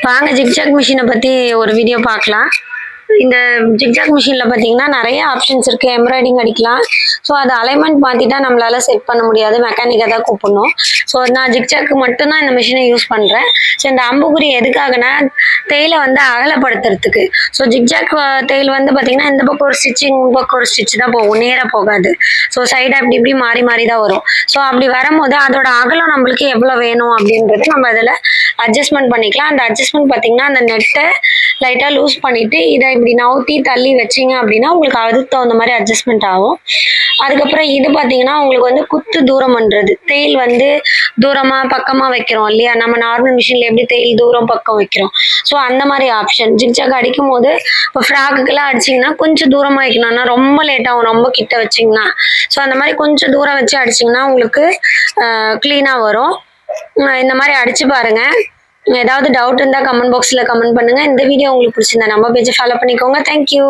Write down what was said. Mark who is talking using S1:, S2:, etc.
S1: வாங்க ஜிக்ஜாக் மிஷினை பற்றி ஒரு வீடியோ பார்க்கலாம். இந்த ஜிக்ஜாக் மிஷினில் பார்த்தீங்கன்னா நிறைய ஆப்ஷன்ஸ் இருக்குது. எம்ப்ராய்டிங் அடிக்கலாம். ஸோ அது அலைன்மெண்ட் மாற்றிட்டா நம்மளால செட் பண்ண முடியாது, மெக்கானிக்கை தான் கூப்பிடணும். ஸோ நான் ஜிக்ஜாக்கு மட்டும்தான் இந்த மிஷினை யூஸ் பண்ணுறேன். ஸோ இந்த அம்புக்குறி எதுக்காகனா தேயிலை வந்து அகலப்படுத்துறதுக்கு. ஸோ ஜிக்ஜாக் தேயில் வந்து பார்த்தீங்கன்னா இந்த பக்கம் ஒரு ஸ்டிச்சிங், இந்த பக்கம் ஒரு ஸ்டிச் தான் போகும், நேராக போகாது. ஸோ சைடு அப்படி இப்படி மாறி மாறி தான் வரும். ஸோ அப்படி வரும்போது அதோட அகலம் நம்மளுக்கு எவ்வளோ வேணும் அப்படின்றது நம்ம அதில் அட்ஜஸ்ட்மெண்ட் பண்ணிக்கலாம். அந்த அட்ஜஸ்ட்மெண்ட் பார்த்தீங்கன்னா அந்த நெட்டை லைட்டாக லூஸ் பண்ணிவிட்டு இதை இப்படி நவுத்தி தள்ளி வச்சிங்க அப்படின்னா உங்களுக்கு அதுக்கு தகுந்த மாதிரி அட்ஜஸ்ட்மெண்ட் ஆகும். அதுக்கப்புறம் இது பார்த்தீங்கன்னா உங்களுக்கு வந்து குத்து தூரம் பண்ணுறது. தேயில் வந்து தூரமாக பக்கமாக வைக்கிறோம் இல்லையா, நம்ம நார்மல் மிஷினில் எப்படி தேயில் தூரம் பக்கம் வைக்கிறோம். ஸோ அந்த மாதிரி ஆப்ஷன் ஜிக்ஜாக் அடிக்கும் போது இப்போ ஃப்ராக்குக்கெல்லாம் அடிச்சிங்கன்னா கொஞ்சம் தூரமாக வைக்கணும்னா ரொம்ப லேட்டாகும், ரொம்ப கிட்ட வச்சிங்கன்னா. ஸோ அந்த மாதிரி கொஞ்சம் தூரம் வச்சு அடிச்சிங்கன்னா உங்களுக்கு க்ளீனாக வரும். இந்த மாதிரி அடிச்சு பாருங்க. ஏதாவது டவுட் இருந்தால் கமெண்ட் பாக்ஸில் கமெண்ட் பண்ணுங்க. இந்த வீடியோ உங்களுக்கு பிடிச்சிருந்தா நம்ம பேஜை ஃபாலோ பண்ணிக்கோங்க. தேங்க்யூ.